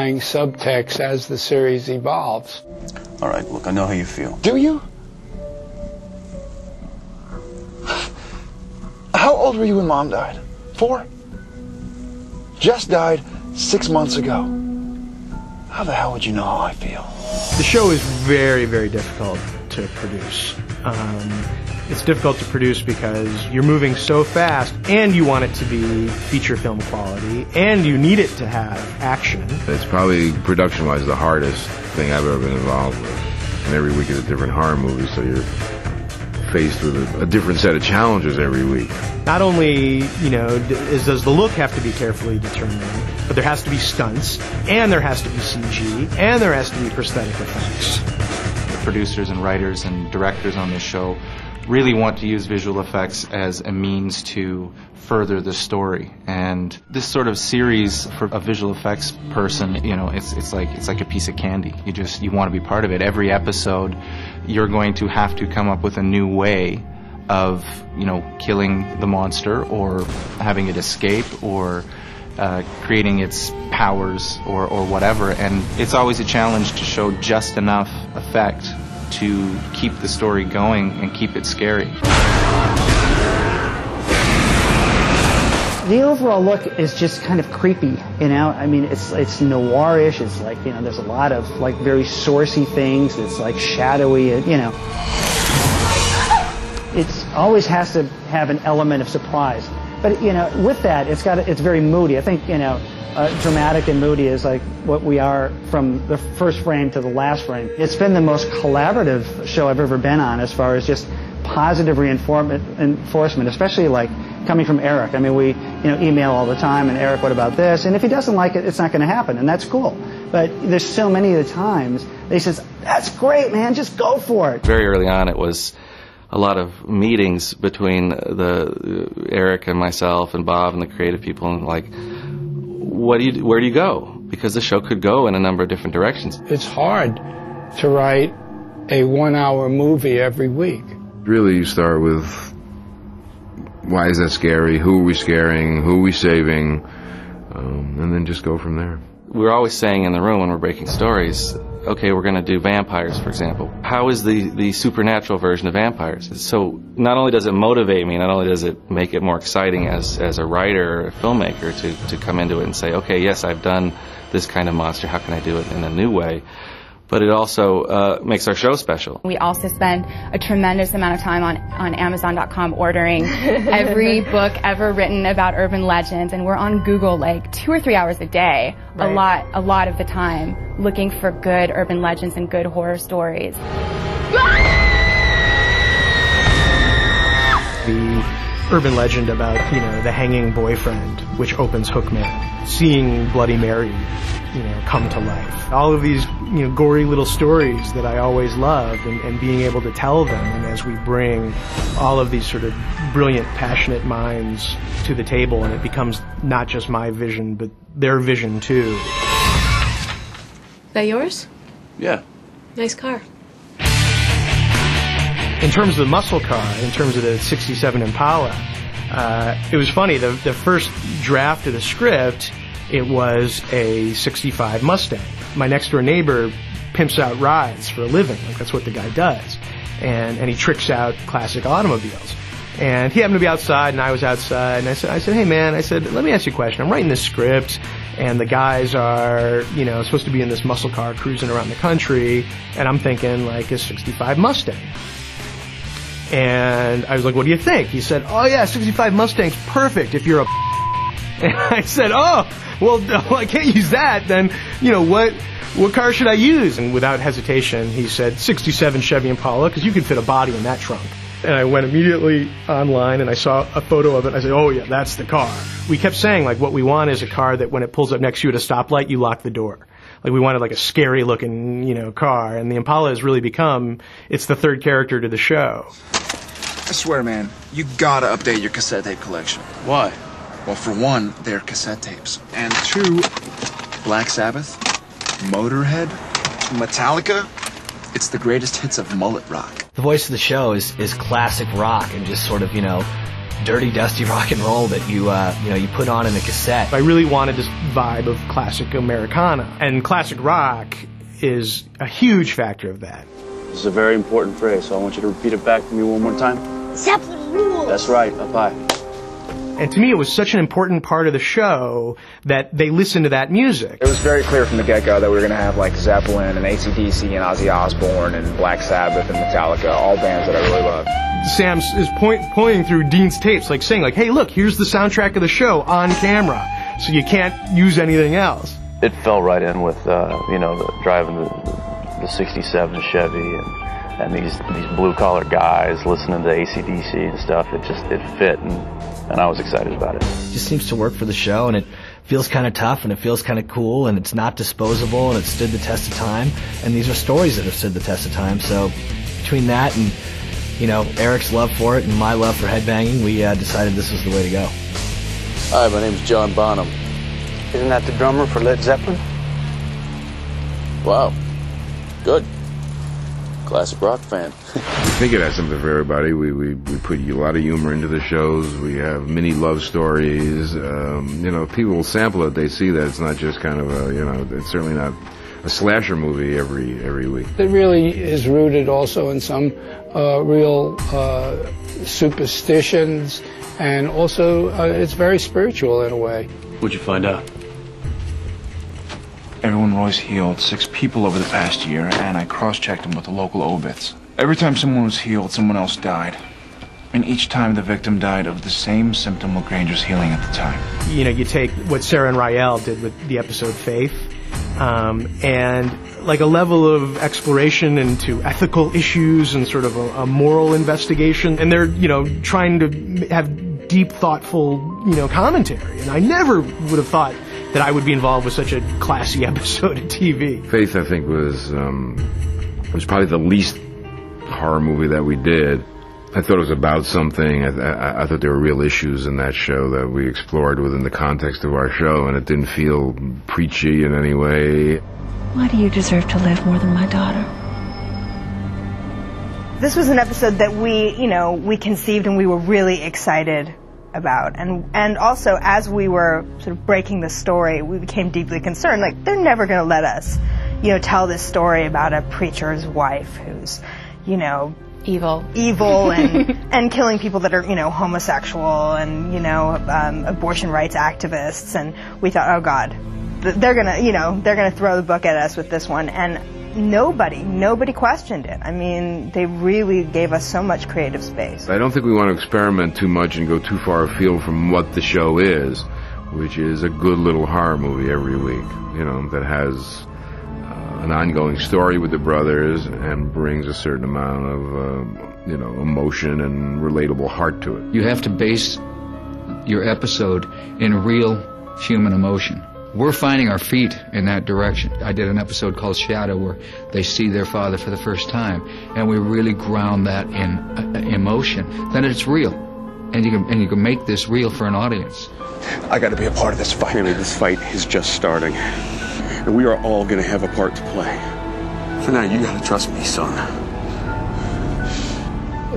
underlying subtext as the series evolves. All right, look, I know how you feel. Do you? How old were you when Mom died? 4? Jess died 6 months ago. How the hell would you know how I feel? The show is very, very difficult to produce. It's difficult to produce because you're moving so fast, and you want it to be feature film quality, and you need it to have action. It's probably, production-wise, the hardest thing I've ever been involved with. And every week is a different horror movie, so you're faced with a different set of challenges every week. Not only, does the look have to be carefully determined, but there has to be stunts, and there has to be CG, and there has to be prosthetic effects. The producers and writers and directors on this show really want to use visual effects as a means to further the story. And this sort of series for a visual effects person, it's like a piece of candy. You want to be part of it. Every episode, you're going to have to come up with a new way of, killing the monster or having it escape or creating its powers or whatever. And it's always a challenge to show just enough effect to keep the story going and keep it scary. The overall look is just kind of creepy, I mean, it's noir-ish. It's like, there's a lot of like very sourcey things. It's like shadowy, It always has to have an element of surprise. But with that, it's very moody. I think dramatic and moody is like what we are from the first frame to the last frame. It's been the most collaborative show I've ever been on as far as just positive reinforcement, especially like coming from Eric. I mean, we email all the time, and Eric, what about this? And if he doesn't like it, it's not going to happen, and that's cool. But there's so many of the times that he says, that's great, man, just go for it. Very early on, it was a lot of meetings between Eric and myself and Bob and the creative people, and like, where do you go? Because the show could go in a number of different directions. It's hard to write a 1-hour movie every week. Really, you start with, why is that scary? Who are we scaring? Who are we saving? And then just go from there. We're always saying in the room when we're breaking stories, okay, we're going to do vampires, for example. How is the supernatural version of vampires? So not only does it motivate me, not only does it make it more exciting as a writer or a filmmaker to come into it and say, okay, yes, I've done this kind of monster, how can I do it in a new way? But it also makes our show special. We also spend a tremendous amount of time on Amazon.com ordering every book ever written about urban legends, and we're on Google like 2 or 3 hours a day, right. a lot of the time, looking for good urban legends and good horror stories. The urban legend about, the hanging boyfriend, which opens Hookman, seeing Bloody Mary, come to life. All of these, gory little stories that I always loved, and being able to tell them, and as we bring all of these sort of brilliant, passionate minds to the table, and it becomes not just my vision, but their vision too. That yours? Yeah. Nice car. In terms of the muscle car, in terms of the 67 Impala, it was funny, the first draft of the script, it was a 65 Mustang. My next door neighbor pimps out rides for a living, like that's what the guy does. And he tricks out classic automobiles. And he happened to be outside, and I was outside, and I said, hey man, let me ask you a question. I'm writing this script, and the guys are, supposed to be in this muscle car cruising around the country, and I'm thinking like a 65 Mustang. And I was like, what do you think? He said, oh yeah, 65 Mustang's perfect if you're a And I said, oh, well, I can't use that. Then, what car should I use? And without hesitation, he said 67 Chevy Impala, because you can fit a body in that trunk. And I went immediately online and I saw a photo of it. I said, oh yeah, that's the car. We kept saying, like, what we want is a car that when it pulls up next to you at a stoplight, you lock the door. Like, we wanted like a scary looking, car. And the Impala has really become, it's the third character to the show. I swear, man, you gotta update your cassette tape collection. Why? Well, for one, they're cassette tapes. And two, Black Sabbath, Motorhead, Metallica. It's the greatest hits of mullet rock. The voice of the show is classic rock and just sort of, dirty, dusty rock and roll that you put on in a cassette. I really wanted this vibe of classic Americana, and classic rock is a huge factor of that. This is a very important phrase, so I want you to repeat it back to me one more time. Zeppelin rules. That's right. Up high. And to me, it was such an important part of the show that they listened to that music. It was very clear from the get-go that we were going to have like Zeppelin and AC/DC and Ozzy Osbourne and Black Sabbath and Metallica, all bands that I really love. Sam is pointing through Dean's tapes, like saying, like, "Hey, look, here's the soundtrack of the show on camera, so you can't use anything else." It fell right in with, driving the 67 Chevy and these blue-collar guys listening to AC/DC and stuff. It fit, and I was excited about it. It just seems to work for the show, and it feels kind of tough, and it feels kind of cool, and it's not disposable, and it stood the test of time. And these are stories that have stood the test of time. So between that and, Eric's love for it and my love for headbanging, we decided this was the way to go. Hi, my name's John Bonham. Isn't that the drummer for Led Zeppelin? Wow. Good. Classic rock fan. We think it has something for everybody. We put a lot of humor into the shows. We have mini love stories. People will sample it. They see that it's not just kind of it's certainly not a slasher movie every week. It really is rooted also in some real superstitions, and also it's very spiritual in a way. What'd you find out? Everyone Roy's healed 6 people over the past year, and I cross-checked them with the local obits. Every time someone was healed, someone else died. And each time the victim died of the same symptom Lagrange's healing at the time. You take what Sarah and Rael did with the episode Faith, and like a level of exploration into ethical issues and sort of a moral investigation, and they're, trying to have deep, thoughtful, commentary. And I never would have thought that I would be involved with such a classy episode of TV. Faith, I think, was probably the least horror movie that we did. I thought it was about something. I thought there were real issues in that show that we explored within the context of our show, and it didn't feel preachy in any way. Why do you deserve to live more than my daughter? This was an episode that we conceived and we were really excited about, and also as we were sort of breaking the story, we became deeply concerned. Like, they're never going to let us, tell this story about a preacher's wife who's, evil and killing people that are, homosexual and, abortion rights activists. And we thought, oh God, they're gonna throw the book at us with this one. And nobody questioned it. I mean, they really gave us so much creative space. I don't think we want to experiment too much and go too far afield from what the show is, which is a good little horror movie every week, that has an ongoing story with the brothers and brings a certain amount of, emotion and relatable heart to it. You have to base your episode in real human emotion. We're finding our feet in that direction. I did an episode called Shadow where they see their father for the first time, and we really ground that in emotion. Then it's real, and you can make this real for an audience. I got to be a part of this fight. Really, this fight is just starting, and we are all going to have a part to play. For now, you got to trust me, son.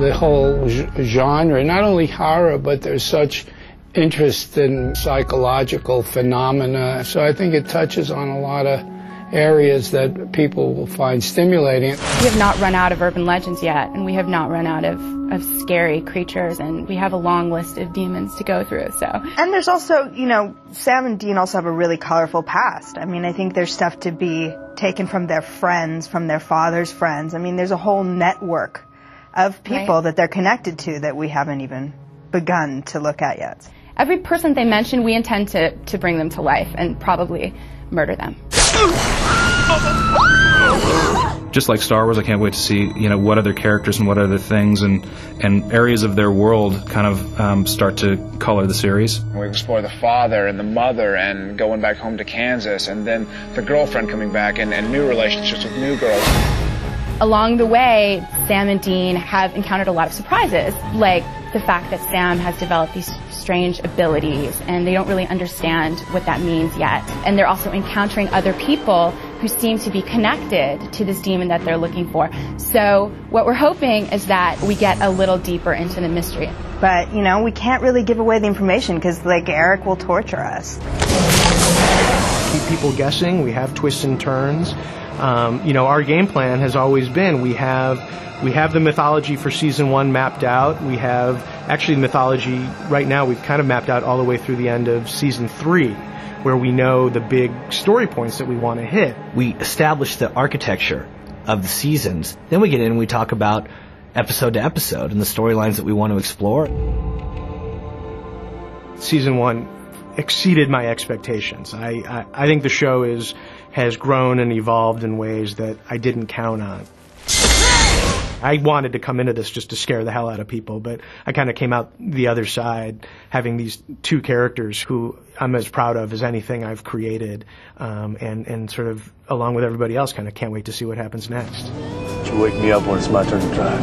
The whole genre, not only horror, but there's such interest in psychological phenomena. So I think it touches on a lot of areas that people will find stimulating. We have not run out of urban legends yet, and we have not run out of scary creatures, and we have a long list of demons to go through. So, and there's also, Sam and Dean also have a really colorful past. I mean, I think there's stuff to be taken from their friends, from their father's friends. I mean, there's a whole network of people that they're connected to that we haven't even begun to look at yet. Every person they mention, we intend to bring them to life and probably murder them. Just like Star Wars, I can't wait to see, what other characters and what other things and areas of their world kind of start to color the series. We explore the father and the mother and going back home to Kansas, and then the girlfriend coming back and new relationships with new girls. Along the way, Sam and Dean have encountered a lot of surprises, like the fact that Sam has developed these strange abilities and they don't really understand what that means yet. And they're also encountering other people who seem to be connected to this demon that they're looking for. So what we're hoping is that we get a little deeper into the mystery. But, you know, we can't really give away the information because, like, Eric will torture us. Keep people guessing. We have twists and turns. You know, our game plan has always been we have the mythology for season 1 mapped out. We have actually the mythology right now we've kind of mapped out all the way through the end of season 3, where we know the big story points that we want to hit. We establish the architecture of the seasons. Then we get in and we talk about episode to episode and the storylines that we want to explore. Season 1 exceeded my expectations. I think the show has grown and evolved in ways that I didn't count on. I wanted to come into this just to scare the hell out of people, but I kind of came out the other side having these 2 characters who I'm as proud of as anything I've created, and sort of, along with everybody else, kind of can't wait to see what happens next. You wake me up when it's my turn to drive.